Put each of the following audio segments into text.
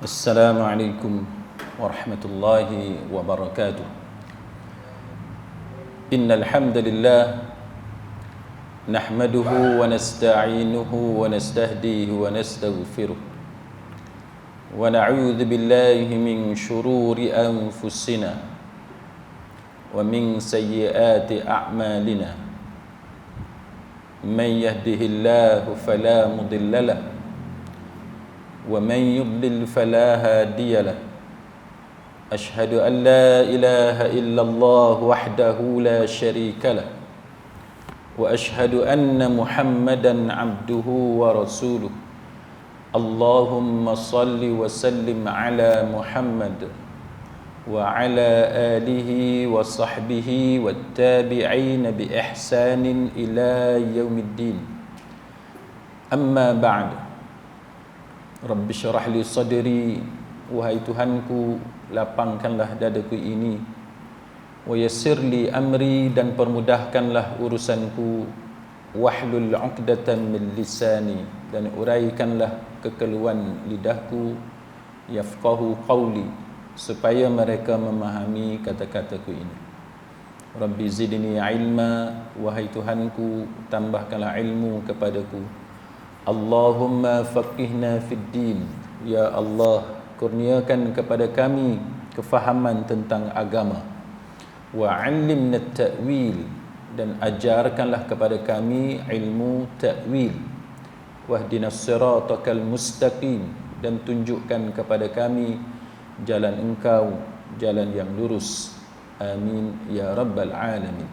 Assalamualaikum warahmatullahi wabarakatuh. Innal hamdalillah nahmaduhu wa nasta'inuhu wa nastahdihi wa nastaghfiruh wa na'udzu billahi min shururi anfusina wa min sayyiati a'malina. Man yahdihillahu fala mudilla lahu wa man yudlil fala hadiya lahu. Ashhadu an la ilaha illallah wahdahu la syarika lah wa ashhadu anna Muhammadan abduhu wa rasuluh. Allahumma salli wa sallim ala Muhammad wa ala alihi wa sahbihi wa tabi'in bi ihsanin ila yaumiddin. Amma ba'd. Rabbi syarah li sadri, wahai Tuhanku, lapangkanlah dadaku ini. Wa yassir li amri, dan permudahkanlah urusanku. Wahlul 'uqdatan min lisani, dan uraikanlah kekeluhan lidahku. Yafqahu qawli, supaya mereka memahami kata-kataku ini. Rabbi zidni ilma, wahai Tuhanku, tambahkanlah ilmu kepadaku. Allahumma faqihna fid din, ya Allah, kurniakan kepada kami kefahaman tentang agama. Wa 'allimna at-ta'wil, dan ajarkanlah kepada kami ilmu ta'wil. Wahdinas siratal mustaqim, dan tunjukkan kepada kami jalan Engkau, jalan yang lurus. Amin ya rabbal alamin.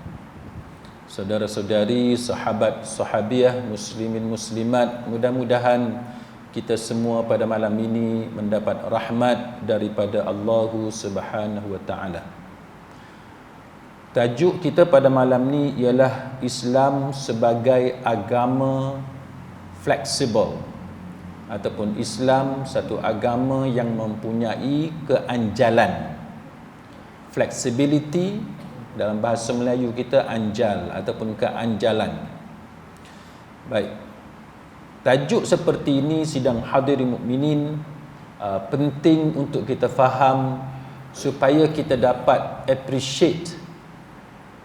Saudara-saudari, sahabat sahabiah, muslimin muslimat, mudah-mudahan kita semua pada malam ini mendapat rahmat daripada Allah Subhanahu wa taala. Tajuk kita pada malam ni ialah Islam sebagai agama fleksibel, ataupun Islam satu agama yang mempunyai keanjalan. Flexibility dalam bahasa Melayu kita anjal ataupun keanjalan. Baik. Tajuk seperti ini, sidang hadirin mukminin, penting untuk kita faham supaya kita dapat appreciate.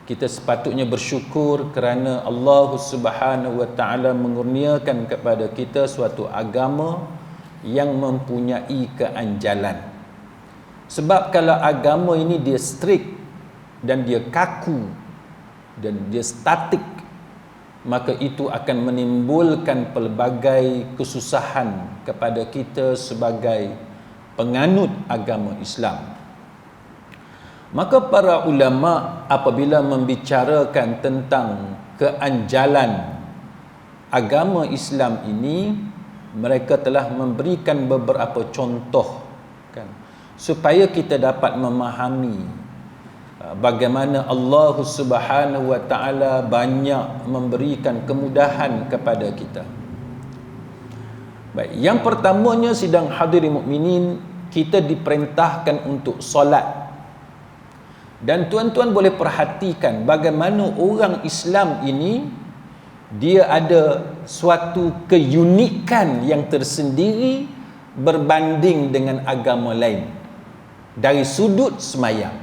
Kita sepatutnya bersyukur kerana Allah Subhanahu wa taala mengurniakan kepada kita suatu agama yang mempunyai keanjalan. Sebab kalau agama ini dia strict dan dia kaku dan dia statik, maka itu akan menimbulkan pelbagai kesusahan kepada kita sebagai penganut agama Islam. Maka para ulama apabila membicarakan tentang keanjalan agama Islam ini, mereka telah memberikan beberapa contoh, kan, supaya kita dapat memahami bagaimana Allah Subhanahu wa taala banyak memberikan kemudahan kepada kita. Baik, yang pertamanya, sidang hadirin mukminin, kita diperintahkan untuk solat. Dan tuan-tuan boleh perhatikan bagaimana orang Islam ini dia ada suatu keunikan yang tersendiri berbanding dengan agama lain dari sudut semayang.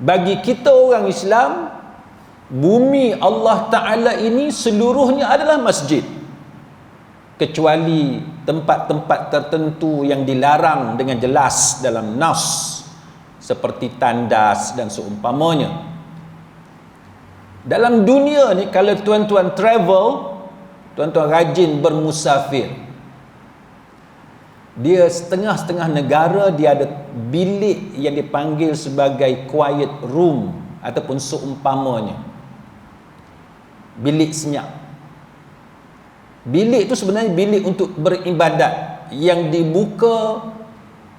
Bagi kita orang Islam, bumi Allah Ta'ala ini seluruhnya adalah masjid, kecuali tempat-tempat tertentu yang dilarang dengan jelas dalam nas, seperti tandas dan seumpamanya. Dalam dunia ni, kalau tuan-tuan travel, tuan-tuan rajin bermusafir, dia setengah-setengah negara dia ada bilik yang dipanggil sebagai quiet room ataupun seumpamanya, bilik senyap. Bilik itu sebenarnya bilik untuk beribadat yang dibuka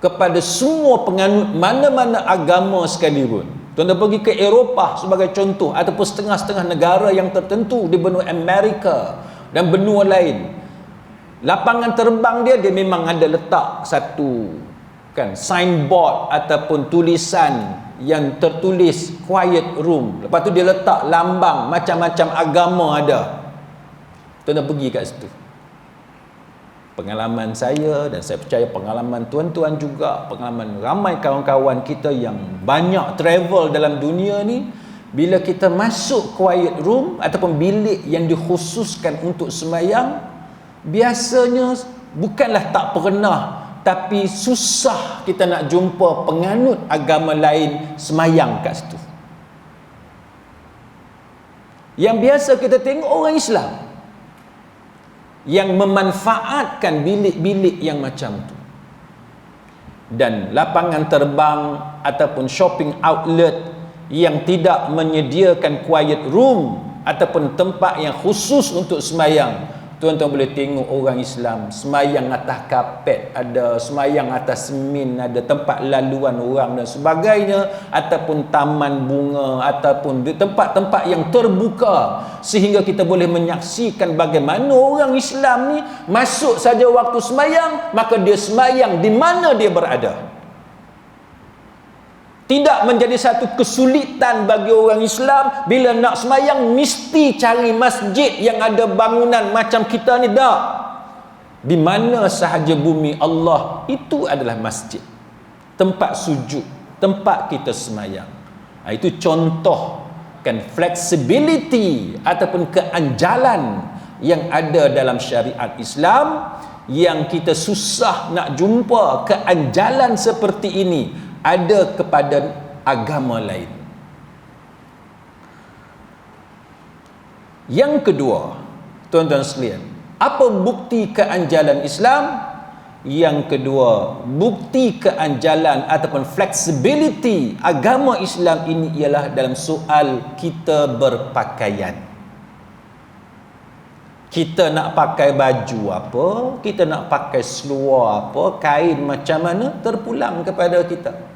kepada semua penganut mana-mana agama sekalipun. Tuan-tuan pergi ke Eropah sebagai contoh, ataupun setengah-setengah negara yang tertentu di benua Amerika dan benua lain, lapangan terbang dia memang ada letak satu, kan, signboard ataupun tulisan yang tertulis quiet room. Lepas tu dia letak lambang macam-macam agama ada. Tuan-tuan pergi kat situ. Pengalaman saya dan saya percaya pengalaman tuan-tuan juga, pengalaman ramai kawan-kawan kita yang banyak travel dalam dunia ni, bila kita masuk quiet room ataupun bilik yang dikhususkan untuk sembahyang, biasanya bukanlah tak pernah, tapi susah kita nak jumpa penganut agama lain sembahyang kat situ. Yang biasa kita tengok orang Islam yang memanfaatkan bilik-bilik yang macam tu, dan lapangan terbang ataupun shopping outlet yang tidak menyediakan quiet room ataupun tempat yang khusus untuk sembahyang. Tuan-tuan boleh tengok orang Islam sembahyang atas kapet, ada sembahyang atas semin, ada tempat laluan orang dan sebagainya, ataupun taman bunga, ataupun di tempat-tempat yang terbuka, sehingga kita boleh menyaksikan bagaimana orang Islam ni masuk saja waktu sembahyang, maka dia sembahyang di mana dia berada. Tidak menjadi satu kesulitan bagi orang Islam bila nak sembahyang mesti cari masjid yang ada bangunan macam kita ni, tak. Di mana sahaja bumi Allah, itu adalah masjid, tempat sujud, tempat kita sembahyang. Itu contoh kan flexibility ataupun keanjalan yang ada dalam syariat Islam, yang kita susah nak jumpa keanjalan seperti ini ada kepada agama lain. Yang kedua, tuan-tuan sekalian, apa bukti keanjalan Islam? Yang kedua, bukti keanjalan ataupun flexibility agama Islam ini ialah dalam soal kita berpakaian. Kita nak pakai baju apa, kita nak pakai seluar apa, kain macam mana, terpulang kepada kita.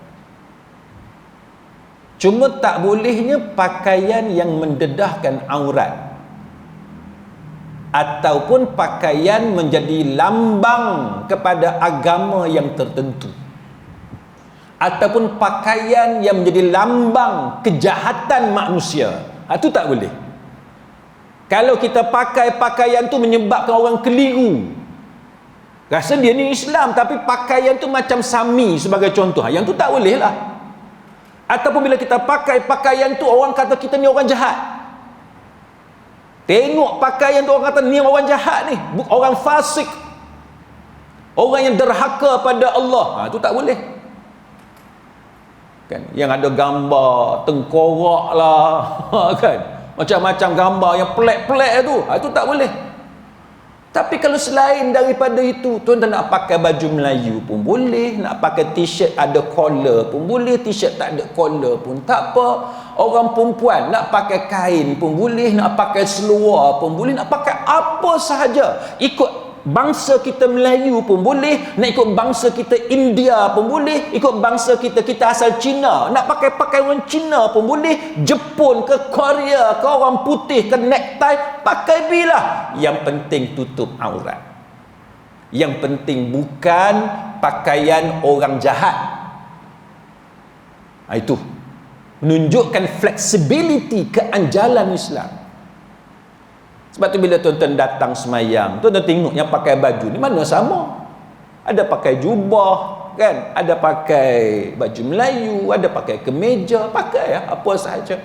Cuma tak bolehnya pakaian yang mendedahkan aurat, ataupun pakaian menjadi lambang kepada agama yang tertentu, ataupun pakaian yang menjadi lambang kejahatan manusia. Itu tak boleh. Kalau kita pakai pakaian tu menyebabkan orang keliru, rasa dia ni Islam tapi pakaian tu macam Sami sebagai contoh, yang tu tak boleh lah. Ataupun bila kita pakai pakaian tu orang kata kita ni orang jahat, tengok pakaian tu orang kata ni orang jahat ni, orang fasik, orang yang derhaka pada Allah, itu tak boleh kan. Yang ada gambar tengkorak lah kan, macam-macam gambar yang pelik-pelik itu tak boleh. Tapi kalau selain daripada itu, tuan-tuan nak pakai baju Melayu pun boleh, nak pakai t-shirt ada collar pun boleh, t-shirt tak ada collar pun tak apa. Orang perempuan nak pakai kain pun boleh, nak pakai seluar pun boleh, nak pakai apa sahaja. Ikut bangsa kita Melayu pun boleh, nak ikut bangsa kita India pun boleh, ikut bangsa kita asal Cina, nak pakai orang Cina pun boleh, Jepun ke Korea ke orang putih ke necktie, pakai bilah. Yang penting tutup aurat. Yang penting bukan pakaian orang jahat. Itu menunjukkan flexibility keanjalan Islam. Sebab tu bila tuan-tuan datang semayang, tuan-tuan tengok yang pakai baju ni mana sama. Ada pakai jubah kan, ada pakai baju Melayu, ada pakai kemeja, pakai apa sahaja.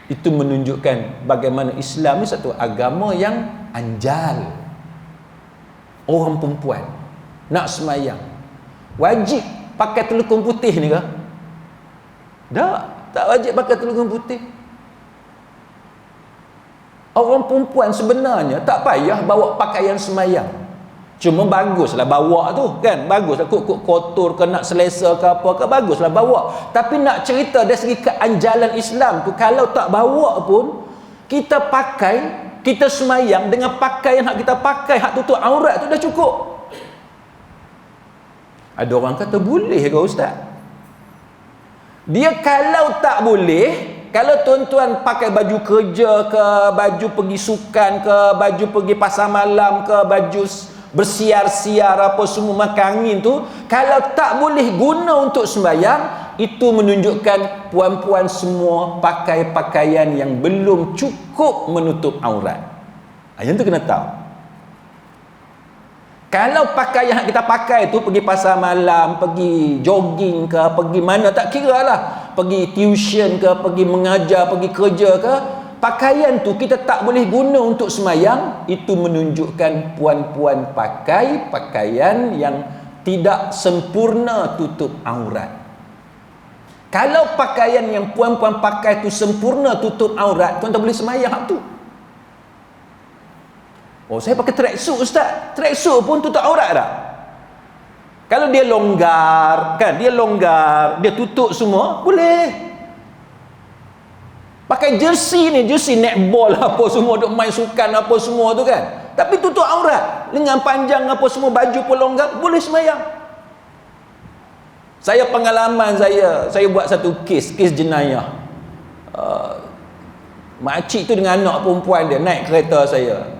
Itu menunjukkan bagaimana Islam ni satu agama yang anjal. Orang perempuan nak semayang wajib pakai telekung putih ni ke? Tak wajib pakai telekung putih. Orang perempuan sebenarnya tak payah bawa pakaian semayang. Cuma baguslah bawa tu kan, baguslah kok kotor ke nak selesa ke apa ke, baguslah bawa. Tapi nak cerita dari segi keanjalan Islam tu, kalau tak bawa pun kita pakai, kita semayang dengan pakaian hak kita pakai, hak tutup aurat tu dah cukup. Ada orang kata boleh ke ustaz? Dia kalau tak boleh, kalau tuan-tuan pakai baju kerja ke, baju pergi sukan ke, baju pergi pasar malam ke, baju bersiar-siar apa semua makan angin tu, kalau tak boleh guna untuk sembahyang, itu menunjukkan puan-puan semua pakai pakaian yang belum cukup menutup aurat. Yang tu kena tahu. Kalau pakaian yang kita pakai tu pergi pasar malam, pergi jogging ke, pergi mana tak kira lah, pergi tuition ke, pergi mengajar, pergi kerja ke, pakaian tu kita tak boleh guna untuk semayang, itu menunjukkan puan-puan pakai pakaian yang tidak sempurna tutup aurat. Kalau pakaian yang puan-puan pakai tu sempurna tutup aurat, tuan tak boleh semayang tu. Oh, saya pakai tracksuit ustaz. Tracksuit pun tutup aurat tak? Kalau dia longgar, kan? Dia longgar, dia tutup semua, boleh. Pakai jersey ni, jersey netball apa semua, duk main sukan apa semua tu kan. Tapi tutup aurat, lengan panjang apa semua, baju pun longgar, boleh semayang. Saya pengalaman saya buat satu kes jenayah. Makcik tu dengan anak perempuan dia naik kereta saya.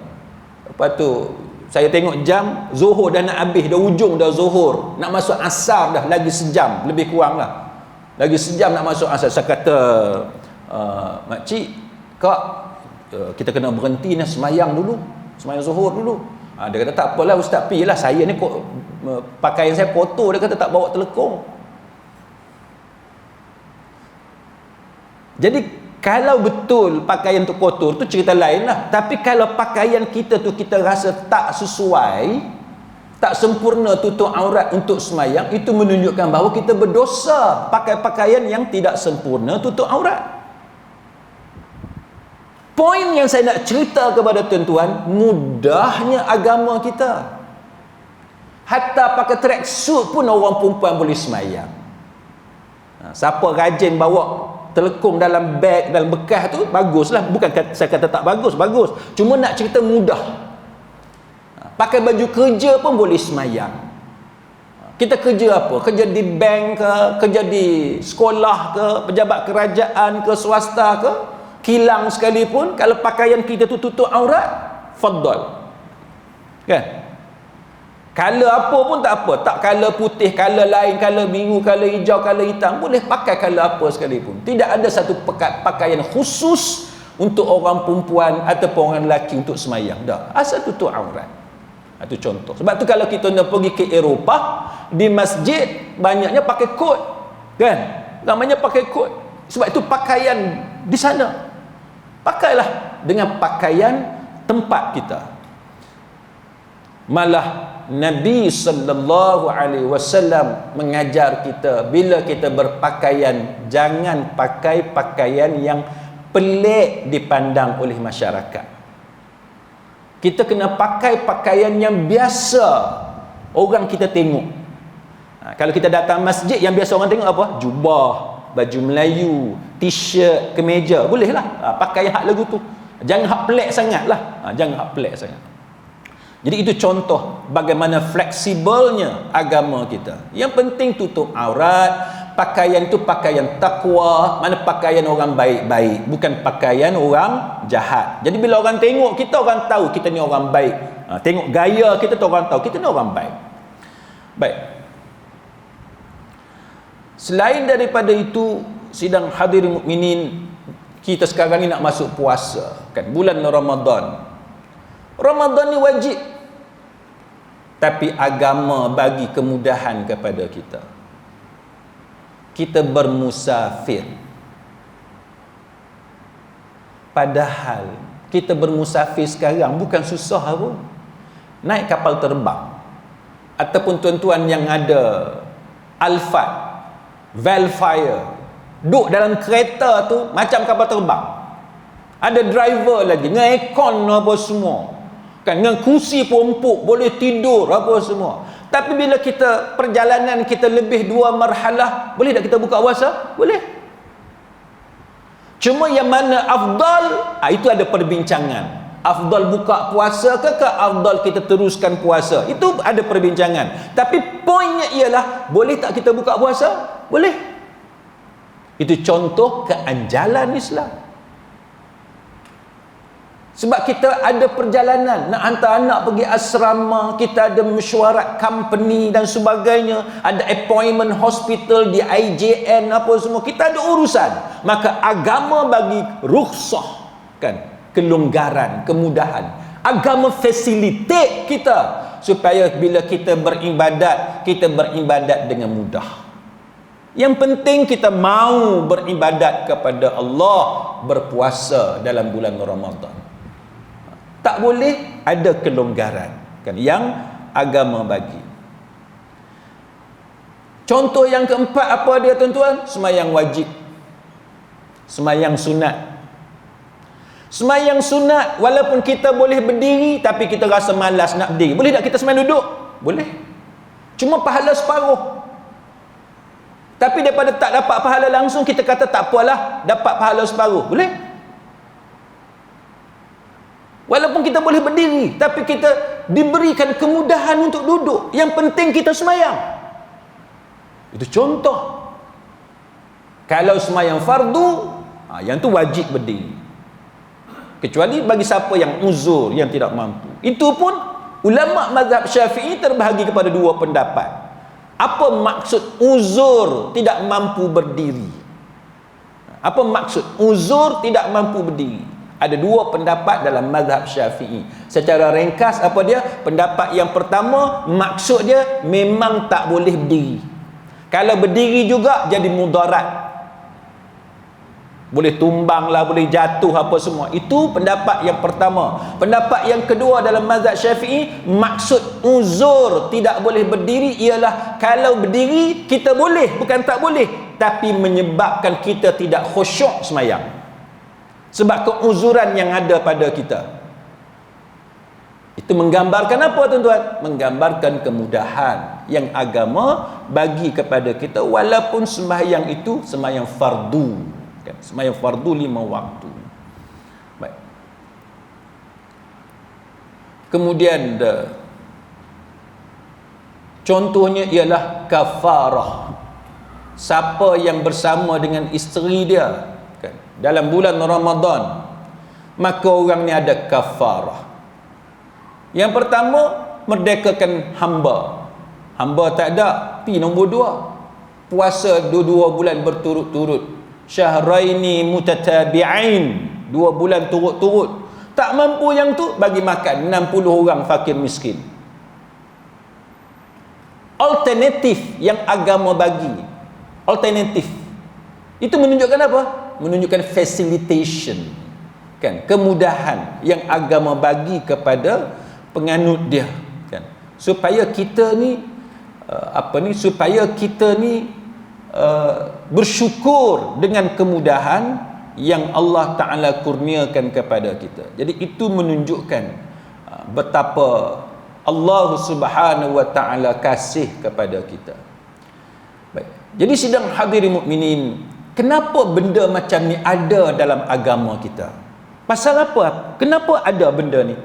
Lepas tu saya tengok jam, Zuhur dah nak habis, dah ujung dah Zuhur, nak masuk asar dah, lagi sejam lebih kurang lah, lagi sejam nak masuk asar. Saya kata, makcik, kak, kita kena berhenti ni, semayang dulu, semayang Zuhur dulu. Dia kata tak apalah ustaz, pergi lah, saya ni pakaian saya kotor. Dia kata tak bawa telekong. Jadi kalau betul pakaian tu kotor, tu cerita lain lah. Tapi kalau pakaian kita tu kita rasa tak sesuai, tak sempurna tutup aurat untuk semayang, itu menunjukkan bahawa kita berdosa pakai pakaian yang tidak sempurna tutup aurat. Poin yang saya nak cerita kepada tuan-tuan, mudahnya agama kita. Hatta pakai tracksuit pun orang perempuan boleh semayang. Siapa rajin bawa telekung dalam beg, dalam bekas tu, baguslah. Bukan saya kata tak bagus, bagus. Cuma nak cerita mudah. Pakai baju kerja pun boleh semayang. Kita kerja apa? Kerja di bank ke, kerja di sekolah ke, pejabat kerajaan ke, swasta ke, kilang sekalipun, kalau pakaian kita tu tutup aurat, faddal. Kan? Color apa pun tak apa, tak color putih, color lain, color biru, color hijau, color hitam, boleh pakai color apa sekalipun. Tidak ada satu pakaian khusus untuk orang perempuan ataupun orang lelaki untuk semayang. Dah, asal tutup aurat. Itu contoh. Sebab tu kalau kita nak pergi ke Eropah, di masjid banyaknya pakai kot, kan? Namanya pakai kot. Sebab itu pakaian di sana, pakailah dengan pakaian tempat kita. Malah Nabi sallallahu alaihi wasallam mengajar kita, bila kita berpakaian, jangan pakai pakaian yang pelik dipandang oleh masyarakat. Kita kena pakai pakaian yang biasa orang kita tengok. Kalau kita datang masjid, yang biasa orang tengok apa? Jubah, baju Melayu, t-shirt, kemeja, bolehlah. Pakai hak lagu tu. Jangan hak pelik sangatlah. Jangan hak pelik sangat. Jadi itu contoh bagaimana fleksibelnya agama kita. Yang penting tutup aurat, pakaian itu pakaian takwa, mana pakaian orang baik-baik, bukan pakaian orang jahat. Jadi bila orang tengok kita, orang tahu kita ni orang baik. Tengok gaya kita tu, orang tahu kita ni orang baik. Baik. Selain daripada itu, sidang hadirin mukminin, kita sekarang ni nak masuk puasa, kan, bulan Ramadan. Ramadan ni wajib, tapi agama bagi kemudahan kepada kita. Kita bermusafir, padahal kita bermusafir sekarang bukan susah pun. Naik kapal terbang, ataupun tuan-tuan yang ada Alphard, Velfire, duduk dalam kereta tu macam kapal terbang. Ada driver lagi, dengan aircon apa semua, kan, dengan kursi pun empuk, boleh tidur apa semua. Tapi bila kita perjalanan kita lebih 2 marhalah, boleh tak kita buka puasa? Boleh. Cuma yang mana afdal, itu ada perbincangan. Afdal buka puasa ke afdal kita teruskan puasa? Itu ada perbincangan. Tapi poinnya ialah, boleh tak kita buka puasa? Boleh. Itu contoh keanjalan Islam. Sebab kita ada perjalanan, nak hantar anak pergi asrama, kita ada mesyuarat company dan sebagainya, ada appointment hospital di IJN apa semua, kita ada urusan. Maka agama bagi rukhsah, kan, kelonggaran, kemudahan. Agama facilitate kita supaya bila kita beribadat dengan mudah. Yang penting kita mau beribadat kepada Allah, berpuasa dalam bulan Ramadan. Tak boleh ada kelonggaran kan yang agama bagi. Contoh yang keempat apa dia tuan-tuan? Semayang wajib, semayang sunat. Semayang sunat walaupun kita boleh berdiri tapi kita rasa malas nak berdiri, boleh tak kita semayang duduk? Boleh, cuma pahala separuh. Tapi daripada tak dapat pahala langsung, kita kata tak apalah, dapat pahala separuh, boleh. Walaupun kita boleh berdiri tapi kita diberikan kemudahan untuk duduk, yang penting kita semayang. Itu contoh. Kalau semayang fardu, yang tu wajib berdiri, kecuali bagi siapa yang uzur, yang tidak mampu. Itu pun ulama mazhab Syafi'i terbahagi kepada dua pendapat. Apa maksud uzur tidak mampu berdiri? Apa maksud uzur tidak mampu berdiri? Ada dua pendapat dalam mazhab Syafi'i. Secara ringkas apa dia? Pendapat yang pertama, maksud dia memang tak boleh berdiri. Kalau berdiri juga jadi mudarat, boleh tumbang lah, boleh jatuh apa semua. Itu pendapat yang pertama. Pendapat yang kedua dalam mazhab Syafi'i, maksud uzur tidak boleh berdiri ialah kalau berdiri kita boleh, bukan tak boleh, tapi menyebabkan kita tidak khusyuk semayang sebab keuzuran yang ada pada kita. Itu menggambarkan apa tuan-tuan? Menggambarkan kemudahan yang agama bagi kepada kita, walaupun sembahyang itu sembahyang fardu. Sembahyang fardu 5 waktu. Baik. Kemudian contohnya ialah kafarah. Siapa yang bersama dengan isteri dia kan, dalam bulan Ramadan, maka orang ni ada kafarah. Yang pertama, merdekakan hamba. Hamba tak ada, pi nombor 2, puasa 2 bulan berturut-turut, syahraini mutatabi'ain, 2 bulan turut-turut. Tak mampu yang tu, bagi makan 60 orang fakir miskin. Alternatif yang agama bagi, alternatif itu menunjukkan apa? Menunjukkan facilitation kan, kemudahan yang agama bagi kepada penganut dia kan, supaya kita ni supaya kita ni bersyukur dengan kemudahan yang Allah Ta'ala kurniakan kepada kita. Jadi itu menunjukkan betapa Allah Subhanahu Wa Ta'ala kasih kepada kita. Baik. Jadi sidang hadirin mukminin, kenapa benda macam ni ada dalam agama kita? Pasal apa? Kenapa ada benda ni?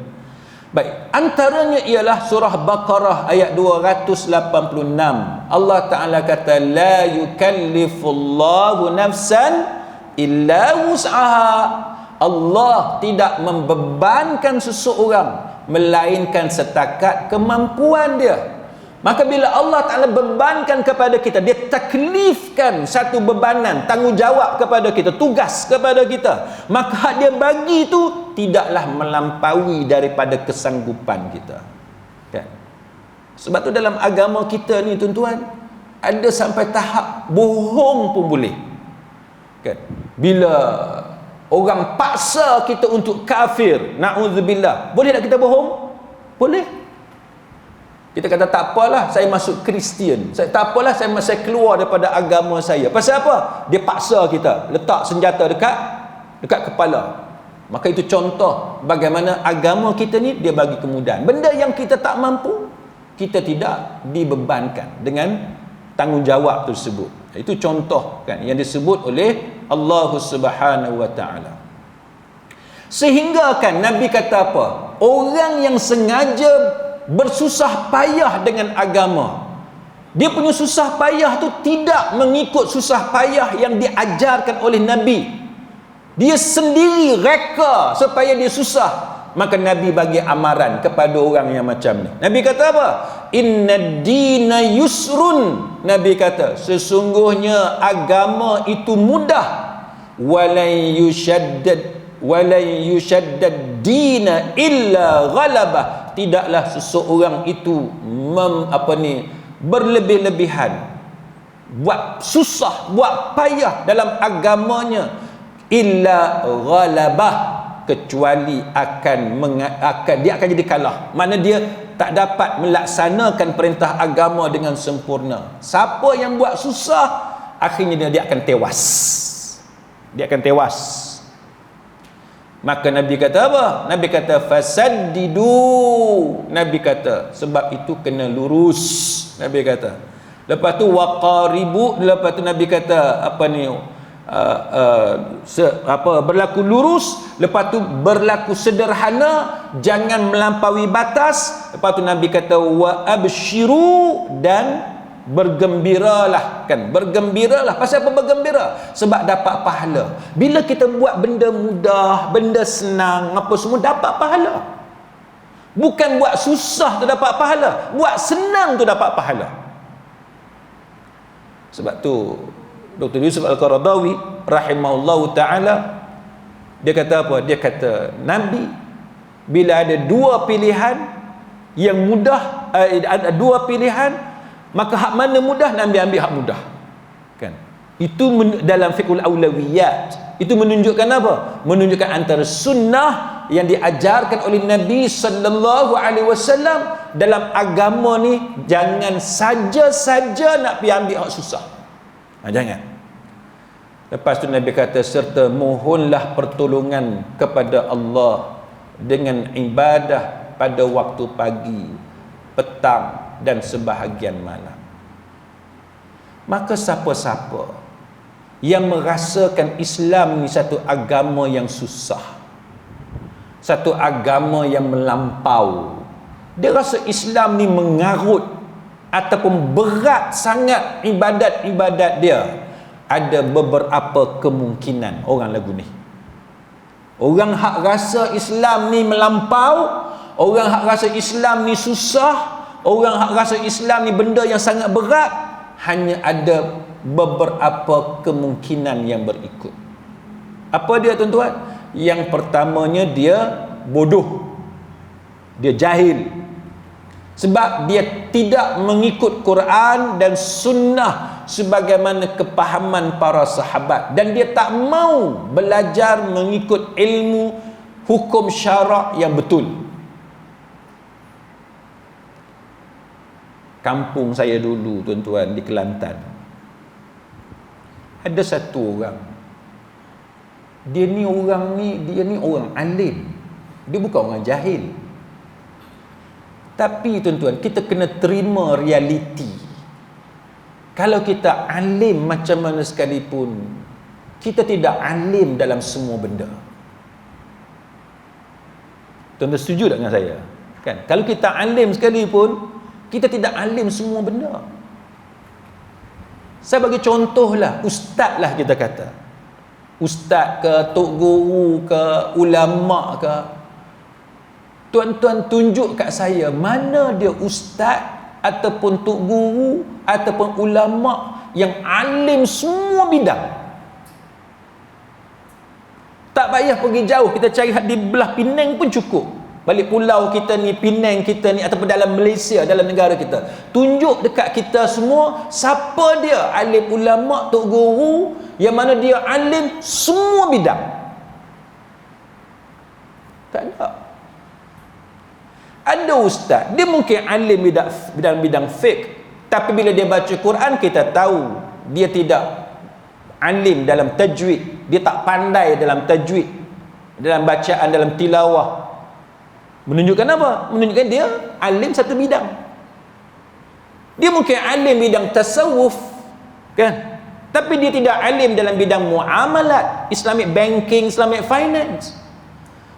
Baik, antaranya ialah surah Baqarah ayat 286. Allah Ta'ala kata, la yukallifullahu nafsan illa wus'aha. Allah tidak membebankan seseorang melainkan setakat kemampuan dia. Maka bila Allah Ta'ala bebankan kepada kita, dia taklifkan satu bebanan, tanggungjawab kepada kita, tugas kepada kita, maka dia bagi itu tidaklah melampaui daripada kesanggupan kita kan? Sebab tu dalam agama kita ni tuan-tuan, ada sampai tahap bohong pun boleh kan? Bila orang paksa kita untuk kafir, na'udzubillah, boleh tak kita bohong? Boleh. Kita kata tak apalah saya masuk Kristian, tak apalah saya keluar daripada agama saya. Pasal apa? Dia paksa kita letak senjata dekat kepala. Maka itu contoh bagaimana agama kita ni dia bagi kemudahan. Benda yang kita tak mampu, kita tidak dibebankan dengan tanggungjawab tersebut. Itu contoh kan yang disebut oleh Allah Subhanahu Wa Ta'ala. Sehingga kan Nabi kata apa? Orang yang sengaja bersusah payah dengan agama, dia punya susah payah tu tidak mengikut susah payah yang diajarkan oleh Nabi, dia sendiri reka supaya dia susah, maka Nabi bagi amaran kepada orang yang macam ni. Nabi kata apa? Inna dina yusrun. Nabi kata sesungguhnya agama itu mudah, walai yushaddad walan yushaddad dina illa ghalabah, tidaklah seseorang itu berlebih-lebihan, buat susah, buat payah dalam agamanya, illa ghalabah, kecuali dia akan jadi kalah. Mana dia tak dapat melaksanakan perintah agama dengan sempurna. Siapa yang buat susah, akhirnya dia akan tewas. Dia akan tewas. Maka Nabi kata apa? Nabi kata fasaddidu. Nabi kata sebab itu kena lurus. Nabi kata. Lepas tu waqaribu. Lepas tu Nabi kata berlaku lurus. Lepas tu berlaku sederhana, jangan melampaui batas. Lepas tu Nabi kata wa abshiru, dan bergembiralah. Kan, bergembiralah. Pasal apa bergembira? Sebab dapat pahala. Bila kita buat benda mudah, benda senang, apa semua, dapat pahala. Bukan buat susah tu dapat pahala, buat senang tu dapat pahala. Sebab tu Dr. Yusuf Al-Qaradawi rahimahullahu ta'ala, dia kata apa? Dia kata Nabi bila ada dua pilihan yang mudah, ada dua pilihan, maka hak mana mudah, Nabi ambil hak mudah. Kan? Itu dalam fiqhul aulawiyat. Itu menunjukkan apa? Menunjukkan antara sunnah yang diajarkan oleh Nabi sallallahu alaihi wasallam dalam agama ni, jangan saja-saja nak pergi ambil hak susah. Jangan. Lepas tu Nabi kata serta mohonlah pertolongan kepada Allah dengan ibadah pada waktu pagi, petang dan sebahagian malam. Maka siapa-siapa yang merasakan Islam ni satu agama yang susah, satu agama yang melampau, dia rasa Islam ni mengarut ataupun berat sangat ibadat-ibadat dia, ada beberapa kemungkinan orang lagu ni. Orang hak rasa Islam ni melampau, orang hak rasa Islam ni susah, orang hak rasa Islam ni benda yang sangat berat, hanya ada beberapa kemungkinan yang berikut. Apa dia tuan-tuan? Yang pertamanya, dia bodoh, dia jahil, sebab dia tidak mengikut Quran dan sunnah sebagaimana kepahaman para sahabat, dan dia tak mau belajar mengikut ilmu hukum syarak yang betul. Kampung saya dulu tuan-tuan di Kelantan, ada satu orang, dia ni orang alim, dia bukan orang jahil. Tapi tuan-tuan, kita kena terima realiti. Kalau kita alim macam mana sekalipun, kita tidak alim dalam semua benda. Tuan-tuan setuju tak dengan saya? Kan? Kalau kita alim sekalipun, kita tidak alim semua benda. Saya bagi contohlah, ustaz lah kita kata. Ustaz ke, tok guru ke, ulama ke. Tuan-tuan tunjuk kat saya, mana dia ustaz ataupun tok guru ataupun ulama yang alim semua bidang. Tak payah pergi jauh, kita cari di belah Penang pun cukup. Balik pulau kita ni, Penang kita ni, ataupun dalam Malaysia, dalam negara kita, tunjuk dekat kita semua siapa dia alim ulama, tok guru yang mana dia alim semua bidang. Tak ada. Ada ustaz, dia mungkin alim bidang fiqh, tapi bila dia baca Quran, kita tahu dia tidak alim dalam tajwid, dia tak pandai dalam tajwid, dalam bacaan, dalam tilawah. Menunjukkan apa? Menunjukkan dia alim satu bidang. Dia mungkin alim bidang tasawuf, kan? Tapi dia tidak alim dalam bidang muamalat, Islamic banking, Islamic finance.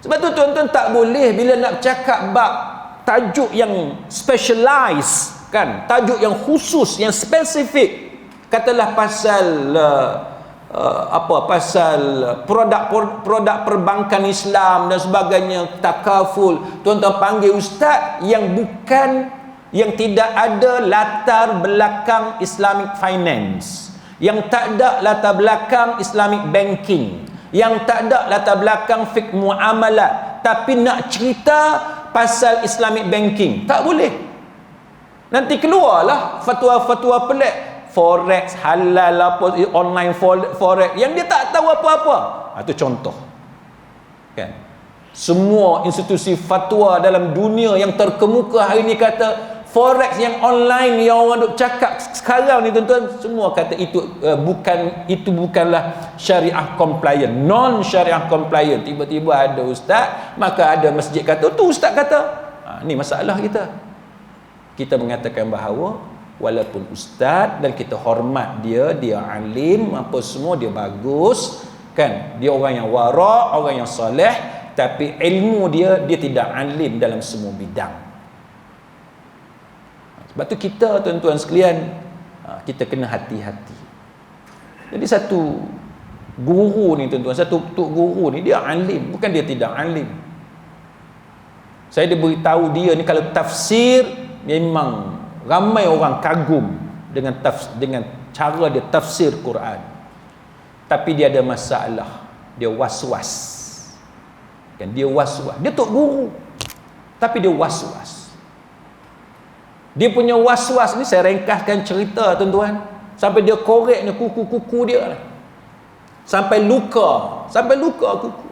Sebab tu tuan-tuan tak boleh bila nak cakap bab tajuk yang specialized, kan? Tajuk yang khusus, yang spesifik. Katalah pasal pasal produk perbankan Islam dan sebagainya, takaful, tuan-tuan panggil ustaz yang tidak ada latar belakang Islamic finance, yang tak ada latar belakang Islamic banking, yang tak ada latar belakang fiqh muamalat, tapi nak cerita pasal Islamic banking, tak boleh. Nanti keluarlah fatwa-fatwa pelik, forex halal apa, online forex yang dia tak tahu apa-apa. Itu contoh. Kan? Semua institusi fatwa dalam dunia yang terkemuka hari ni kata forex yang online yang orang duk cakap sekarang ni tuan-tuan, semua kata itu bukanlah syariah compliant, non syariah compliant. Tiba-tiba ada ustaz, maka ada masjid kata tu ustaz kata. Ni masalah kita. Kita mengatakan bahawa walaupun ustaz dan kita hormat dia alim apa semua, dia bagus kan, dia orang yang wara', orang yang soleh, tapi ilmu dia tidak alim dalam semua bidang. Sebab tu kita tuan-tuan sekalian, kita kena hati-hati. Jadi satu guru ni tuan-tuan, satu tok guru ni dia alim, bukan dia tidak alim. Saya dia beritahu dia ni kalau tafsir memang ramai orang kagum dengan cara dia tafsir Quran. Tapi dia ada masalah, dia was-was. Kan, dia was-was. Dia tok guru, tapi dia was-was. Dia punya was-was ni, saya ringkaskan cerita tuan-tuan, sampai dia korek ni kuku-kuku dia, sampai luka kuku.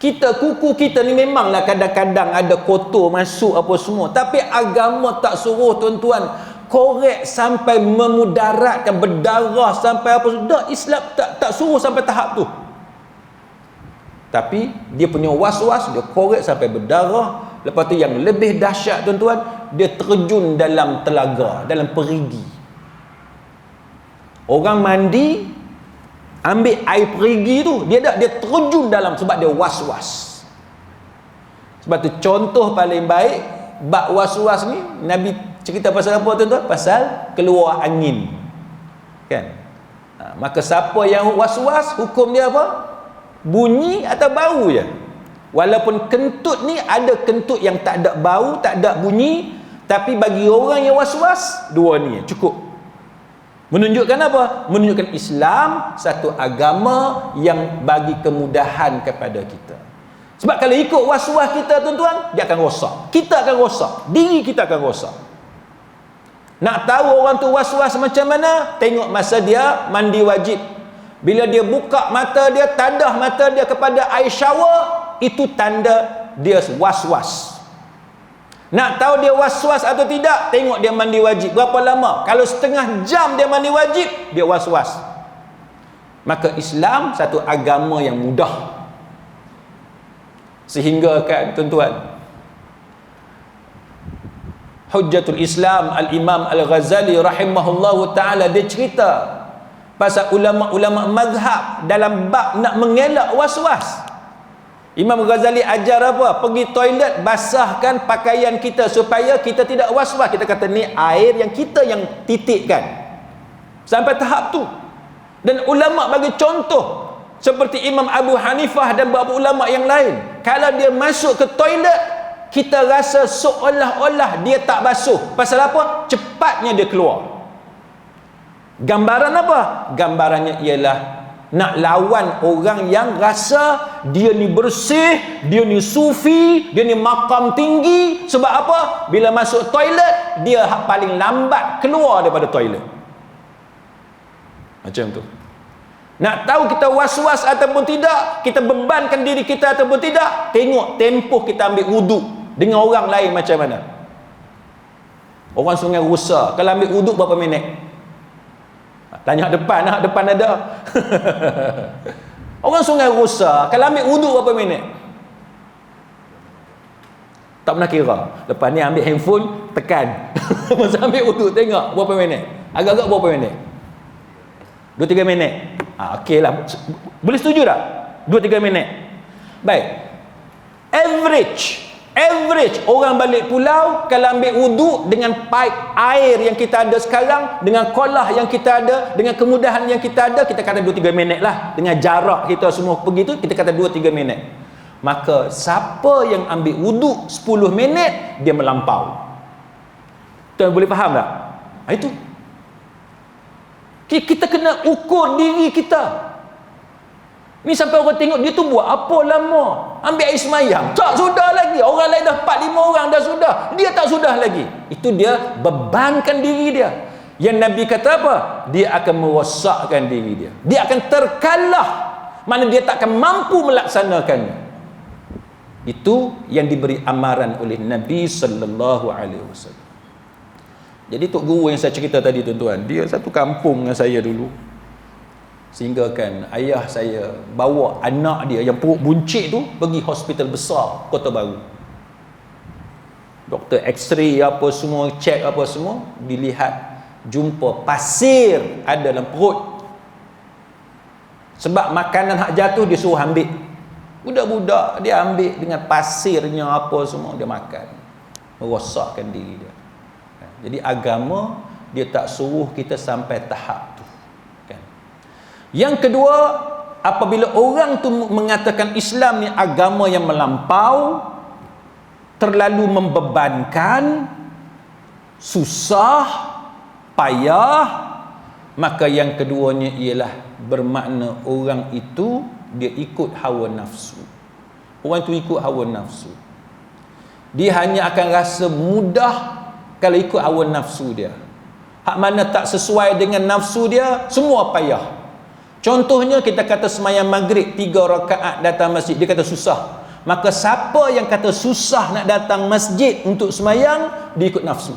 Kuku kita ni memanglah kadang-kadang ada kotor masuk apa semua, tapi agama tak suruh tuan-tuan korek sampai memudaratkan, berdarah sampai apa sudah. Islam tak suruh sampai tahap tu. Tapi dia punya was-was, dia korek sampai berdarah. Lepas tu yang lebih dahsyat tuan-tuan, dia terjun dalam telaga, dalam perigi. Orang mandi, ambil air perigi tu, dia terjun dalam sebab dia was-was. Sebab tu contoh paling baik bab was-was ni, Nabi cerita pasal apa tuan-tuan? Pasal keluar angin. Kan? Maka siapa yang was-was, hukum dia apa? Bunyi atau bau je. Walaupun kentut ni ada kentut yang tak ada bau, tak ada bunyi, tapi bagi orang yang was-was, dua ni cukup. Menunjukkan apa? Menunjukkan Islam satu agama yang bagi kemudahan kepada kita. Sebab kalau ikut was-was kita tuan-tuan, dia akan rosak. Kita akan rosak. Diri kita akan rosak. Nak tahu orang tu was-was macam mana? Tengok masa dia mandi wajib. Bila dia buka mata dia, tadah mata dia kepada air shower, itu tanda dia was-was. Nak tahu dia was-was atau tidak? Tengok dia mandi wajib berapa lama. Kalau setengah jam dia mandi wajib, dia was-was. Maka Islam satu agama yang mudah. Sehingga kan tuan-tuan, Hujjatul Islam Al-Imam Al-Ghazali rahimahullahu ta'ala, dia cerita pasal ulama-ulama mazhab dalam bab nak mengelak was-was. Imam Ghazali ajar apa? Pergi toilet, basahkan pakaian kita supaya kita tidak was-was. Kita kata ni air yang kita yang titikkan. Sampai tahap tu. Dan ulama bagi contoh seperti Imam Abu Hanifah dan beberapa ulama yang lain. Kalau dia masuk ke toilet, kita rasa seolah-olah dia tak basuh. Pasal apa? Cepatnya dia keluar. Gambaran apa? Gambarannya ialah nak lawan orang yang rasa dia ni bersih, dia ni sufi, dia ni makam tinggi. Sebab apa? Bila masuk toilet, dia paling lambat keluar daripada toilet. Macam tu. Nak tahu kita was-was ataupun tidak, kita bebankan diri kita ataupun tidak, tengok tempoh kita ambil wuduk dengan orang lain macam mana. Orang Sungai Rusa, kalau ambil wuduk berapa minit? Tanya depan ada. Orang Sungai Rusa, kalau ambil wuduk berapa minit? Tak pernah kira. Lepas ni ambil handphone, tekan. Masa ambil wuduk, tengok berapa minit. Agak-agak berapa minit? 2-3 minit. Okey lah. Boleh setuju tak? 2-3 minit. Baik. Average orang balik pulau kalau ambil wuduk dengan pipe air yang kita ada sekarang, dengan kolah yang kita ada, dengan kemudahan yang kita ada, kita kata 2-3 minit lah. Dengan jarak kita semua pergi tu, kita kata 2-3 minit. Maka siapa yang ambil wuduk 10 minit, dia melampau. Tuan boleh faham tak? Itu. Kita kena ukur diri kita. Ni sampai orang tengok dia tu buat apa lama. Ambil air semayang. Tak sudah lagi. Orang lain dah 4-5 orang dah sudah. Dia tak sudah lagi. Itu dia bebankan diri dia. Yang Nabi kata apa? Dia akan merosakkan diri dia. Dia akan terkalah. Mana dia tak akan mampu melaksanakannya. Itu yang diberi amaran oleh Nabi sallallahu alaihi wasallam. Jadi tok guru yang saya cerita tadi tuan-tuan, dia satu kampung dengan saya dulu. Sehingga kan ayah saya bawa anak dia yang perut buncit tu pergi hospital besar Kota Baru. Doktor x-ray apa semua, check apa semua, dilihat jumpa pasir ada dalam perut. Sebab makanan hak jatuh dia suruh ambil. Budak-budak dia ambil dengan pasirnya apa semua dia makan. Merosakkan diri dia. Jadi agama dia tak suruh kita sampai tahap tu. Yang kedua, apabila orang tu mengatakan Islam ni agama yang melampau, terlalu membebankan, susah, payah, maka yang keduanya ialah bermakna orang itu dia ikut hawa nafsu. Orang itu ikut hawa nafsu. Dia hanya akan rasa mudah kalau ikut hawa nafsu dia. Hak mana tak sesuai dengan nafsu dia, semua payah. Contohnya kita kata semayang maghrib 3 rakaat datang masjid, dia kata susah. Maka siapa yang kata susah nak datang masjid untuk semayang, dia ikut nafsu.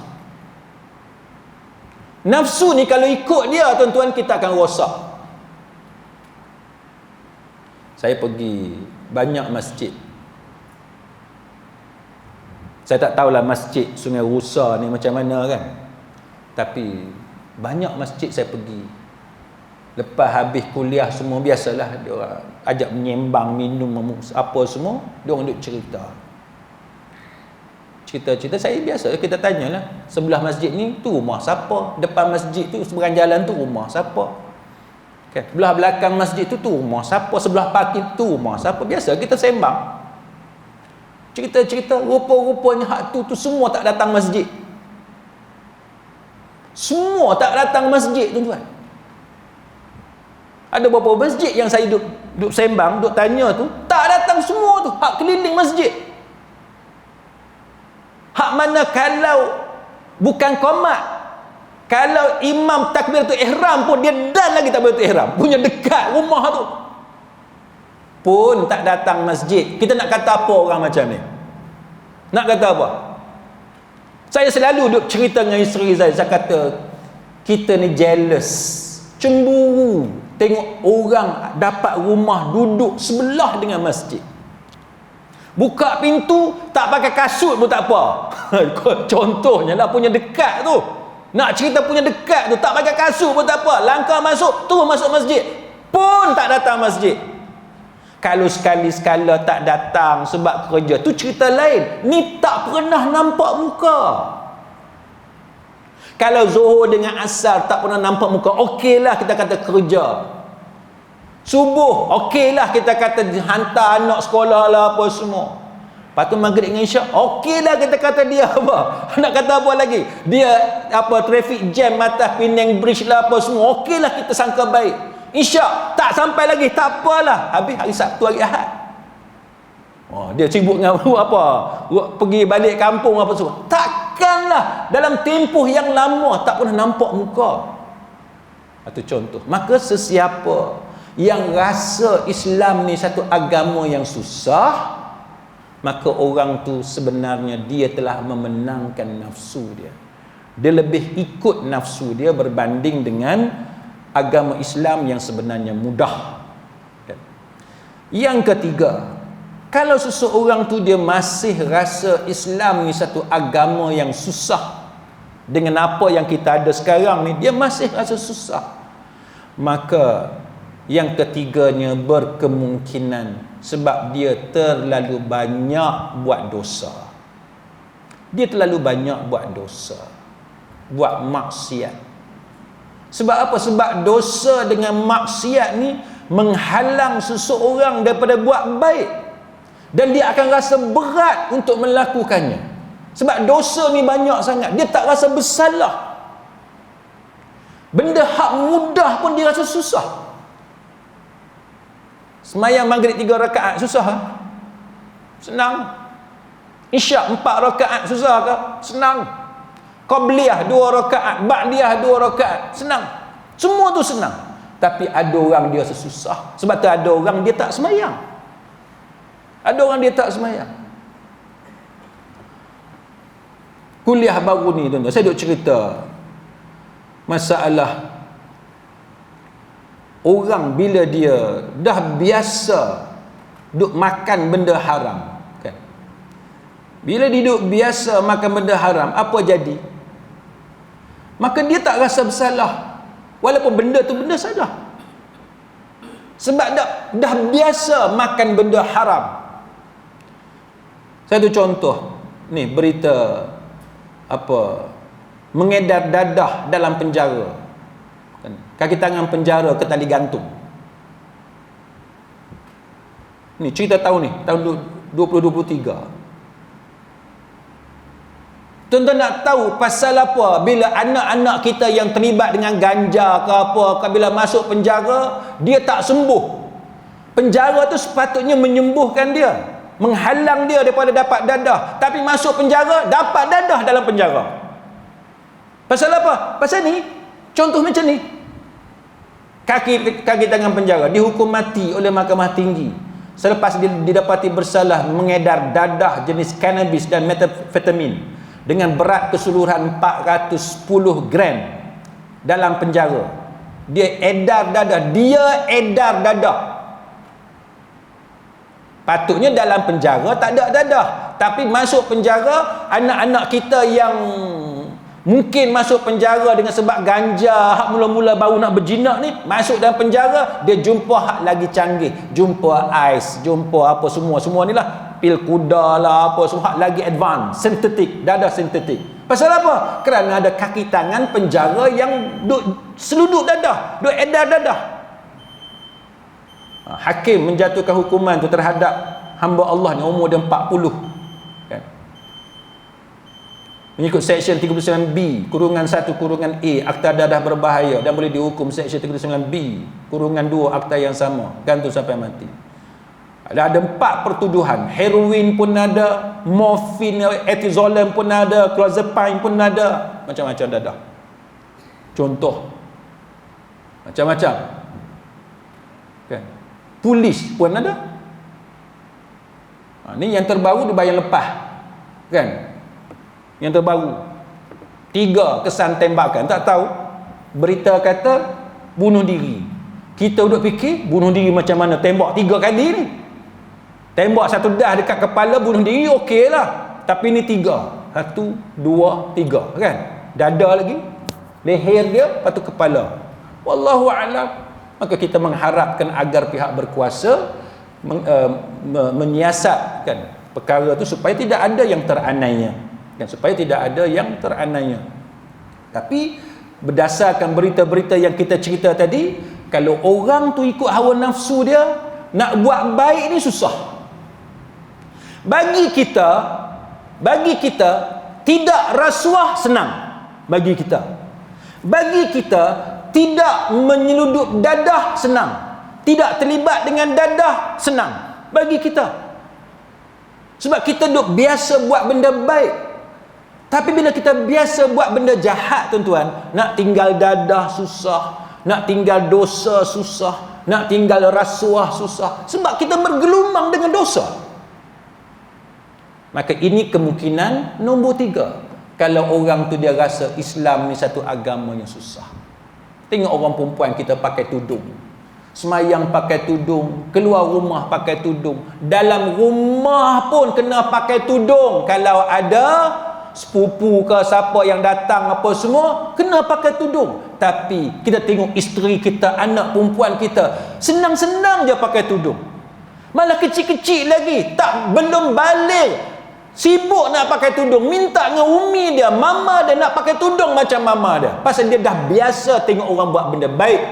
Nafsu ni kalau ikut dia tuan-tuan, kita akan rosak. Saya pergi banyak masjid. Saya tak tahulah masjid Sungai Rusa ni macam mana kan. Tapi banyak masjid saya pergi. Lepas habis kuliah semua, biasalah dia orang ajak menyembang, minum apa semua, dia orang duk cerita. Cerita-cerita saya biasa kita tanyalah, sebelah masjid ni tu rumah siapa? Depan masjid tu seberang jalan tu rumah siapa? Kan? Sebelah belakang masjid tu rumah siapa? Sebelah parking tu rumah siapa? Biasa kita sembang. Cerita-cerita, rupa-rupanya hak tu semua tak datang masjid. Semua tak datang masjid tuan-tuan. Ada beberapa masjid yang saya duduk sembang, duduk tanya tu, tak datang semua tu, hak keliling masjid. Hak mana kalau bukan qomat, kalau imam takbiratul ihram pun dia dan lagi takbiratul ihram, punya dekat rumah tu pun tak datang masjid. Kita nak kata apa orang macam ni? Nak kata apa? Saya selalu duduk cerita dengan isteri saya kata kita ni jealous, cemburu tengok orang dapat rumah duduk sebelah dengan masjid. Buka pintu tak pakai kasut pun tak apa. Contohnya lah punya dekat tu. Nak cerita punya dekat tu tak pakai kasut pun tak apa. Langkah masuk, terus masuk masjid. Pun tak datang masjid. Kalau sekali-sekala tak datang sebab kerja, tu cerita lain. Ni tak pernah nampak muka. Kalau Zuhur dengan Asar tak pernah nampak muka, okeylah kita kata kerja. Subuh, okeylah kita kata hantar anak sekolah lah apa semua. Lepas tu Maghrib dengan Isyak, okeylah kita kata dia apa? Nak kata apa lagi? Dia apa, traffic jam atas Penang Bridge lah apa semua, okeylah kita sangka baik. Isyak, tak sampai lagi, tak apalah. Habis hari Sabtu, hari Ahad. Oh, dia sibuk dengan apa? Pergi balik kampung apa semua. Takkanlah dalam tempoh yang lama tak pernah nampak muka. Itu contoh. Maka sesiapa yang rasa Islam ni satu agama yang susah, maka orang tu sebenarnya dia telah memenangkan nafsu dia. Dia lebih ikut nafsu dia berbanding dengan agama Islam yang sebenarnya mudah. Yang ketiga, kalau seseorang tu dia masih rasa Islam ni satu agama yang susah, dengan apa yang kita ada sekarang ni dia masih rasa susah, maka yang ketiganya berkemungkinan sebab dia terlalu banyak buat dosa. Dia terlalu banyak buat dosa, buat maksiat. Sebab apa? Sebab dosa dengan maksiat ni menghalang seseorang daripada buat baik, dan dia akan rasa berat untuk melakukannya. Sebab dosa ni banyak sangat, dia tak rasa bersalah. Benda hak mudah pun dia rasa susah. Semayang maghrib 3 rakaat susah ha? Senang. Isyak 4 rakaat susah ke? Senang. Qabliyah 2 rakaat, ba'diyah 2 rakaat, senang. Semua tu senang. Tapi ada orang dia sesusah. Sebab tu ada orang dia tak semayang. Ada orang dia tak semayang. Kuliah baru ni tuan-tuan, saya duk cerita masalah orang bila dia dah biasa duk makan benda haram kan? Bila dia duk biasa makan benda haram, apa jadi? Maka dia tak rasa bersalah walaupun benda tu benda salah. Sebab dah biasa makan benda haram. Satu contoh ni, berita apa, mengedar dadah dalam penjara kan? Kaki tangan penjara ke tali gantung. Ni cerita tahun ni, tahun 2023. Tuan-tuan nak tahu pasal apa bila anak-anak kita yang terlibat dengan ganja ke apa, bila masuk penjara dia tak sembuh. Penjara tu sepatutnya menyembuhkan dia, menghalang dia daripada dapat dadah, tapi masuk penjara dapat dadah dalam penjara. Pasal apa? Pasal ni, contoh macam ni, kaki tangan penjara dihukum mati oleh mahkamah tinggi selepas didapati bersalah mengedar dadah jenis cannabis dan metafetamin dengan berat keseluruhan 410 gram dalam penjara. Dia edar dadah. Patutnya dalam penjara tak ada dadah, tapi masuk penjara, anak-anak kita yang mungkin masuk penjara dengan sebab ganja, hak mula-mula baru nak berjinak ni, masuk dalam penjara, dia jumpa hak lagi canggih, jumpa ais, jumpa apa semua ni lah, pil kuda lah apa semua, hak lagi advance, sintetik, dadah sintetik. Pasal apa? Kerana ada kaki tangan penjara yang duk seluduk dadah, duk edar dadah. Hakim menjatuhkan hukuman tu terhadap hamba Allah yang umur dia 40 kan? Mengikut Seksyen 39B kurungan 1 kurungan A Akta Dadah Berbahaya, dan boleh dihukum Seksyen 39B kurungan 2 Akta yang sama, gantung sampai mati. Ada 4 pertuduhan. Heroin pun ada, morfin, etizolam pun ada, clozapine pun ada, macam-macam dadah. Contoh macam-macam kan? Polis pun ada. Ni yang terbaru dibayang lepas kan? Yang terbaru 3 kesan tembakan, tak tahu, berita kata bunuh diri. Kita duduk fikir bunuh diri macam mana, tembak 3 kali ni, tembak 1 dah dekat kepala, bunuh diri okey lah. Tapi ni 3, 1, 2, 3 kan? Dada lagi, leher dia, lepas tu kepala. Wallahu a'lam. Maka kita mengharapkan agar pihak berkuasa menyiasatkan perkara itu supaya tidak ada yang teranainya kan? Supaya tidak ada yang teranainya. Tapi berdasarkan berita-berita yang kita cerita tadi, kalau orang tu ikut hawa nafsu dia, nak buat baik ni susah. Bagi kita tidak rasuah senang. Bagi kita tidak menyeludup dadah senang, tidak terlibat dengan dadah senang bagi kita. Sebab kita duk biasa buat benda baik. Tapi bila kita biasa buat benda jahat tuan-tuan, nak tinggal dadah susah, nak tinggal dosa susah, nak tinggal rasuah susah, sebab kita bergelumang dengan dosa. Maka ini kemungkinan nombor 3. Kalau orang tu dia rasa Islam ni satu agama yang susah. Tengok orang perempuan kita pakai tudung, semayang pakai tudung, keluar rumah pakai tudung, dalam rumah pun kena pakai tudung. Kalau ada sepupu ke siapa yang datang apa semua, kena pakai tudung. Tapi kita tengok isteri kita, anak perempuan kita, senang-senang je pakai tudung. Malah kecil-kecil lagi, belum balik, sibuk nak pakai tudung, minta dengan umi dia, mama dia nak pakai tudung macam mama dia. Pasal dia dah biasa tengok orang buat benda baik.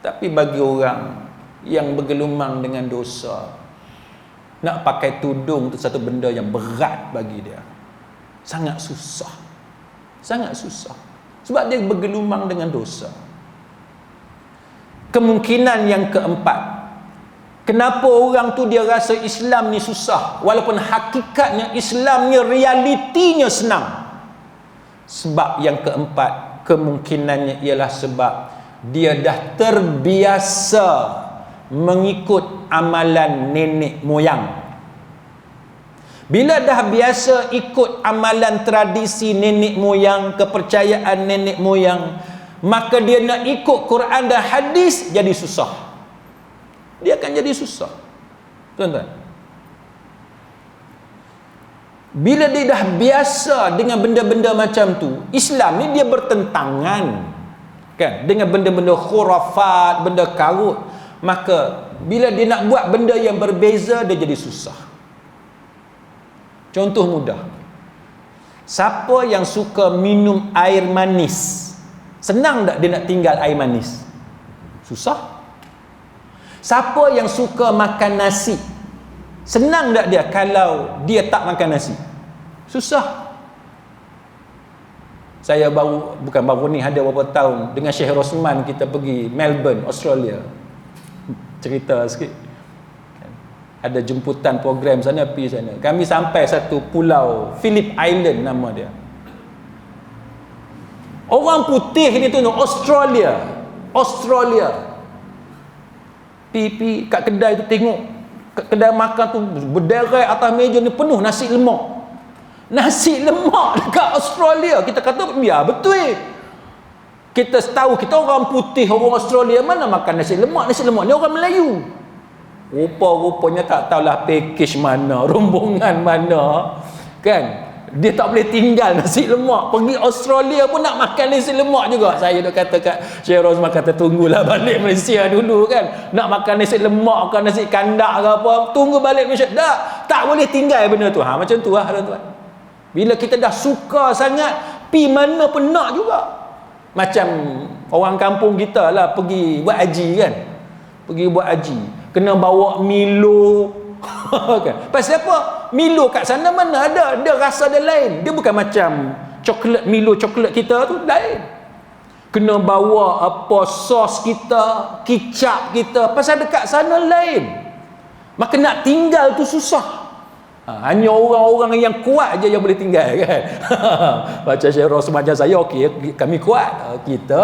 Tapi bagi orang yang bergelumang dengan dosa, nak pakai tudung itu satu benda yang berat bagi dia. Sangat susah. Sangat susah. Sebab dia bergelumang dengan dosa. Kemungkinan yang keempat, Kenapa orang tu dia rasa Islam ni susah, walaupun hakikatnya Islam ni realitinya senang? Sebab yang keempat, kemungkinannya ialah sebab dia dah terbiasa mengikut amalan nenek moyang. Bila dah biasa ikut amalan tradisi nenek moyang, kepercayaan nenek moyang, maka dia nak ikut Quran dan hadis jadi susah. Dia akan jadi susah. Tuan-tuan, bila dia dah biasa dengan benda-benda macam tu, Islam ni dia bertentangan kan dengan benda-benda khurafat, benda karut. Maka bila dia nak buat benda yang berbeza, dia jadi susah. Contoh mudah, siapa yang suka minum air manis, senang tak dia nak tinggal air manis? Susah. Siapa yang suka makan nasi, senang tak dia kalau dia tak makan nasi? Susah. Saya bukan baru ni, ada beberapa tahun dengan Syekh Rosman, kita pergi Melbourne, Australia. Cerita sikit. Ada jemputan program sana, pergi sana. Kami sampai satu pulau, Phillip Island nama dia. Orang putih ni tu, Australia. Pergi kat kedai tu, tengok kat kedai makan tu berderet atas meja ni penuh nasi lemak. Nasi lemak dekat Australia. Kita kata biar betul. Kita tahu kita orang putih, orang Australia, mana makan nasi lemak? Nasi lemak ni orang Melayu. Rupa-rupanya tak tahulah package mana, rombongan mana, kan? Dia tak boleh tinggal nasi lemak. Pergi Australia pun nak makan nasi lemak juga. Saya dah kata kat Syekh Rosman, kata tunggulah balik Malaysia dulu kan. Nak makan nasi lemak ke nasi kandak ke apa, tunggu balik Malaysia. Tak boleh tinggal benda tu. Macam tu lah tuan-tuan. Bila kita dah suka sangat, pi mana pun nak juga. Macam orang kampung kita lah pergi buat haji kan. Pergi buat haji, kena bawa Milo kan. Pasal apa? Milo kat sana mana ada, dia rasa dia lain. Dia bukan macam coklat, Milo coklat kita tu lain. Kena bawa apa, sos kita, kicap kita, pasal dekat sana lain. Maka nak tinggal tu susah. Hanya orang-orang yang kuat je yang boleh tinggal kan. Macam Syekh Rosman macam saya, okey, kami kuat, kita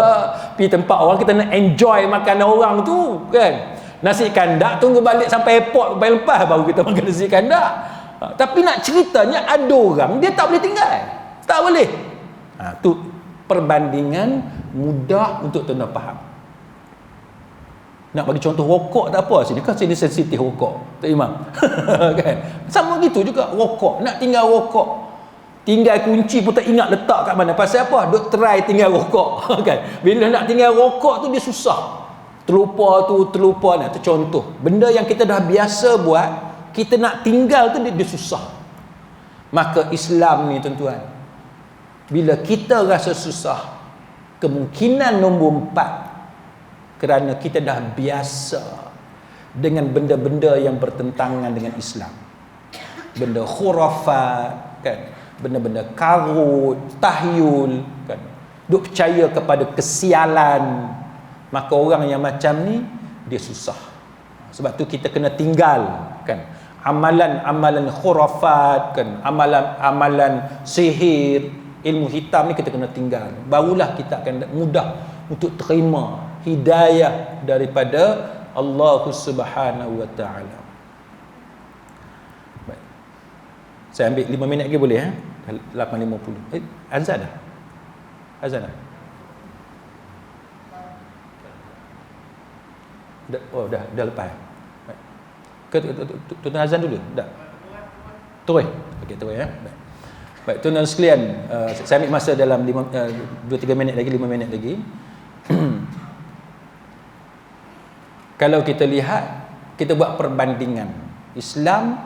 pergi tempat orang, kita nak enjoy makanan orang tu kan. Nasi kandak tunggu balik sampai airport bayar lepas baru kita makan nasi kandak. Tapi nak ceritanya ada orang dia tak boleh tinggal, tak boleh. Tu perbandingan mudah untuk tuan faham. Nak bagi contoh rokok tak apa sini, kan sini sensitif rokok, tak Imam. Kan? Sama gitu juga rokok, nak tinggal rokok, tinggal kunci pun tak ingat letak kat mana. Pasal apa? Duk try tinggal rokok. Kan? Bila nak tinggal rokok tu dia susah. Terlupa nak. Tu contoh benda yang kita dah biasa buat, kita nak tinggal tu dia susah. Maka Islam ni tuan-tuan, bila kita rasa susah, kemungkinan nombor 4, kerana kita dah biasa dengan benda-benda yang bertentangan dengan Islam. Benda khurafat kan, benda-benda karut, tahyul kan, duk percaya kepada kesialan. Maka orang yang macam ni dia susah. Sebab tu kita kena tinggal kan amalan-amalan khurafat kan, amalan-amalan sihir, ilmu hitam ni kita kena tinggal. Barulah kita akan mudah untuk terima hidayah daripada Allah Subhanahu wa taala. Baik. Saya ambil 5 minit lagi boleh 8.50. Azan dah. Azan dah. Dah lepas. Baik. Tuan azan dulu. Dah. Terus. Okey, terus ya. Baik. Baik, tuan-tuan sekalian, saya ambil masa dalam 2-3 minit lagi, 5 minit lagi. Kalau kita lihat, kita buat perbandingan Islam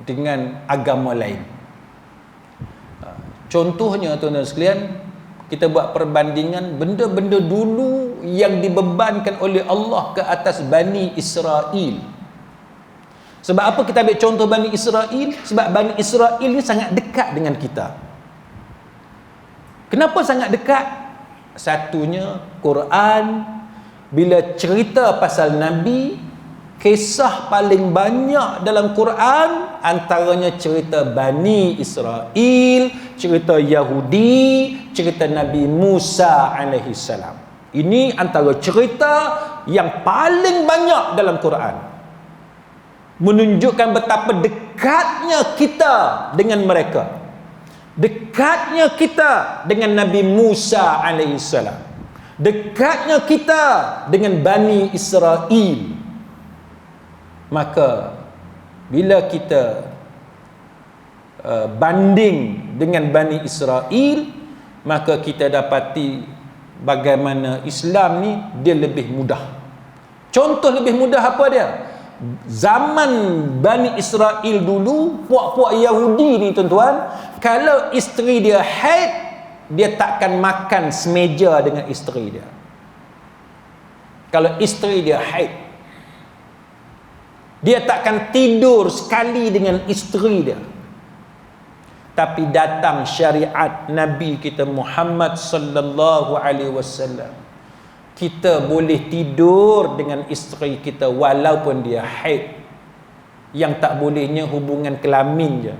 dengan agama lain. Contohnya tuan-tuan sekalian, kita buat perbandingan benda-benda dulu yang dibebankan oleh Allah ke atas Bani Israel. Sebab apa kita ambil contoh Bani Israel? Sebab Bani Israel ni sangat dekat dengan kita. Kenapa sangat dekat? Satunya, Quran bila cerita pasal Nabi, Kisah paling banyak dalam Quran antaranya cerita Bani Israel, cerita Yahudi, cerita Nabi Musa alaihi salam. Ini antara cerita yang paling banyak dalam Quran. Menunjukkan betapa dekatnya kita dengan mereka. Dekatnya kita dengan Nabi Musa alaihi salam. Dekatnya kita dengan Bani Israel. Maka bila kita banding dengan Bani Israel, maka kita dapati bagaimana Islam ni dia lebih mudah. Contoh lebih mudah apa dia? Zaman Bani Israel dulu, puak-puak Yahudi ni tuan-tuan, kalau isteri dia haid, dia takkan makan semeja dengan isteri dia. Kalau isteri dia haid, dia takkan tidur sekali dengan isteri dia. Tapi datang syariat Nabi kita Muhammad sallallahu alaihi wasallam, kita boleh tidur dengan isteri kita walaupun dia haid. Yang tak bolehnya hubungan kelamin je.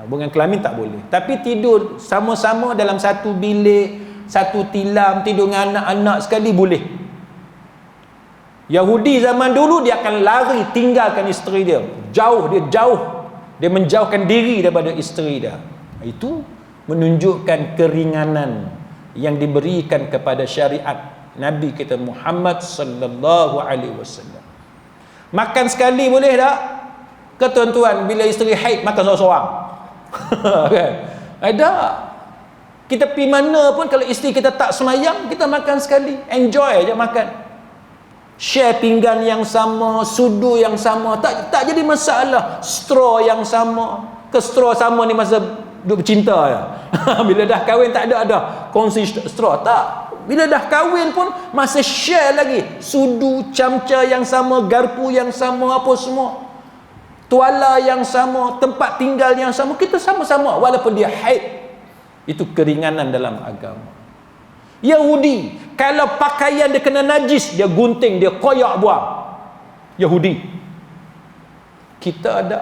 Hubungan kelamin tak boleh. Tapi tidur sama-sama dalam satu bilik, satu tilam, tidur dengan anak-anak sekali boleh. Yahudi zaman dulu dia akan lari tinggalkan isteri dia. Dia menjauhkan diri daripada isteri dia. Itu menunjukkan keringanan yang diberikan kepada syariat Nabi kita Muhammad sallallahu alaihi wasallam. Makan sekali boleh tak? Ke tuan-tuan, bila isteri haid makan seorang-seorang? Kan? Ada. Kita pergi mana pun kalau isteri kita tak semayang, kita makan sekali. Enjoy aja makan. Share pinggan yang sama, sudu yang sama, tak jadi masalah. Straw yang sama, ke straw sama ni masa duduk bercinta ya. Bila dah kahwin tak ada kongsi straw, tak. Bila dah kahwin pun masih share lagi, sudu, camca yang sama, garpu yang sama, apa semua, tuala yang sama, tempat tinggal yang sama, kita sama-sama walaupun dia haid. Itu keringanan dalam agama. Yahudi, kalau pakaian dia kena najis, dia gunting, dia koyak buang. Yahudi. Kita ada.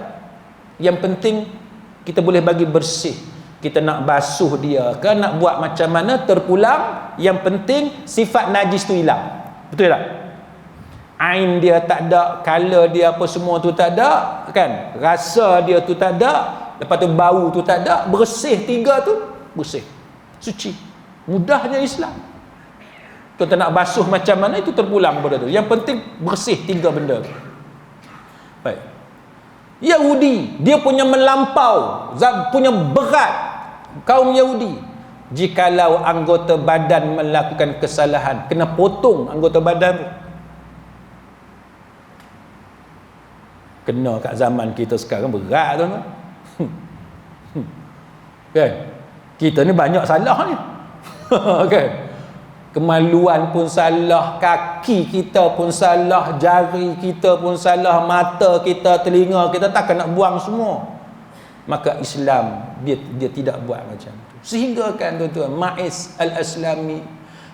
Yang penting kita boleh bagi bersih. Kita nak basuh dia ke, nak buat macam mana, terpulang, yang penting sifat najis tu hilang. Betul tak? Ain dia tak ada, color dia apa semua tu tak ada, kan? Rasa dia tu tak ada, lepas tu bau tu tak ada, bersih, tiga tu bersih, suci. Mudahnya Islam. Kita nak basuh macam mana, itu terpulang pada tu. Yang penting bersih tiga benda tu. Baik. Yahudi, dia punya melampau, punya berat. Kaum Yahudi, jikalau anggota badan melakukan kesalahan, kena potong anggota badan tu. Kena kat zaman kita sekarang berat tu. Kan? Kita ni banyak salah ni. Kan? Kemaluan pun salah, kaki kita pun salah, jari kita pun salah, mata kita, telinga kita, takkan nak buang semua. Maka Islam dia tidak buat macam tu. Sehingga kan tuan-tuan, Ma'is al-Aslami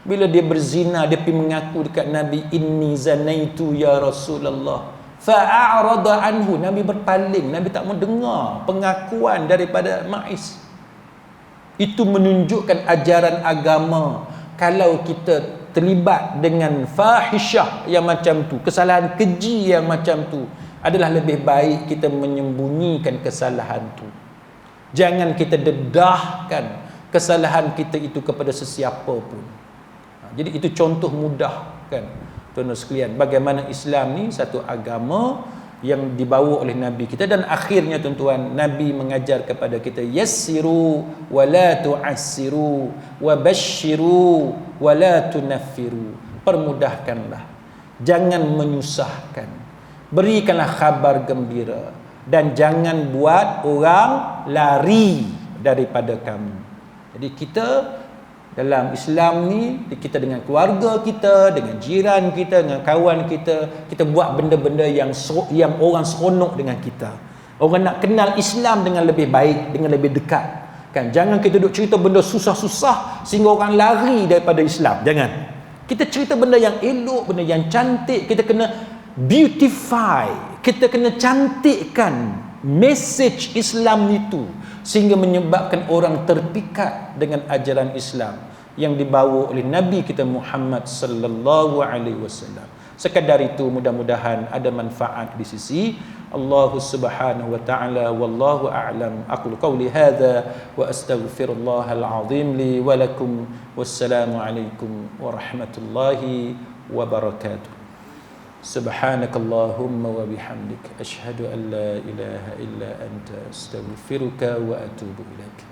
bila dia berzina, dia pergi mengaku dekat Nabi, inni zanaitu ya Rasulullah, fa'arada anhu. Nabi berpaling, Nabi tak mau dengar pengakuan daripada Ma'is. Itu menunjukkan ajaran agama. Kalau kita terlibat dengan fahisyah yang macam tu, kesalahan keji yang macam tu, adalah lebih baik kita menyembunyikan kesalahan tu. Jangan kita dedahkan kesalahan kita itu kepada sesiapa pun. Jadi itu contoh mudah, kan, tuan-tuan sekalian, bagaimana Islam ni satu agama yang dibawa oleh Nabi kita. Dan akhirnya tuan-tuan, Nabi mengajar kepada kita, yassiru wa la tu'assiru wa basyiru wa la tunaffiru. Permudahkanlah, jangan menyusahkan, berikanlah kabar gembira, dan jangan buat orang lari daripada kamu. Jadi kita dalam Islam ni, kita dengan keluarga kita, dengan jiran kita, dengan kawan kita, kita buat benda-benda yang orang seronok dengan kita. Orang nak kenal Islam dengan lebih baik, dengan lebih dekat. Kan? Jangan kita duduk cerita benda susah-susah sehingga orang lari daripada Islam. Jangan. Kita cerita benda yang elok, benda yang cantik. Kita kena beautify, kita kena cantikkan message Islam itu sehingga menyebabkan orang terpikat dengan ajaran Islam yang dibawa oleh Nabi kita Muhammad sallallahu alaihi wasallam. Sekadar itu, mudah-mudahan ada manfaat di sisi Allah Subhanahu wa taala. Wallahu a'lam. Aqulu qawli hadza wa astaghfirullahal azim li wa lakum. Wassalamu alaikum warahmatullahi wabarakatuh. Subhanakallahumma wa bihamdik asyhadu an la ilaha illa anta astaghfiruka wa atubu ilaik.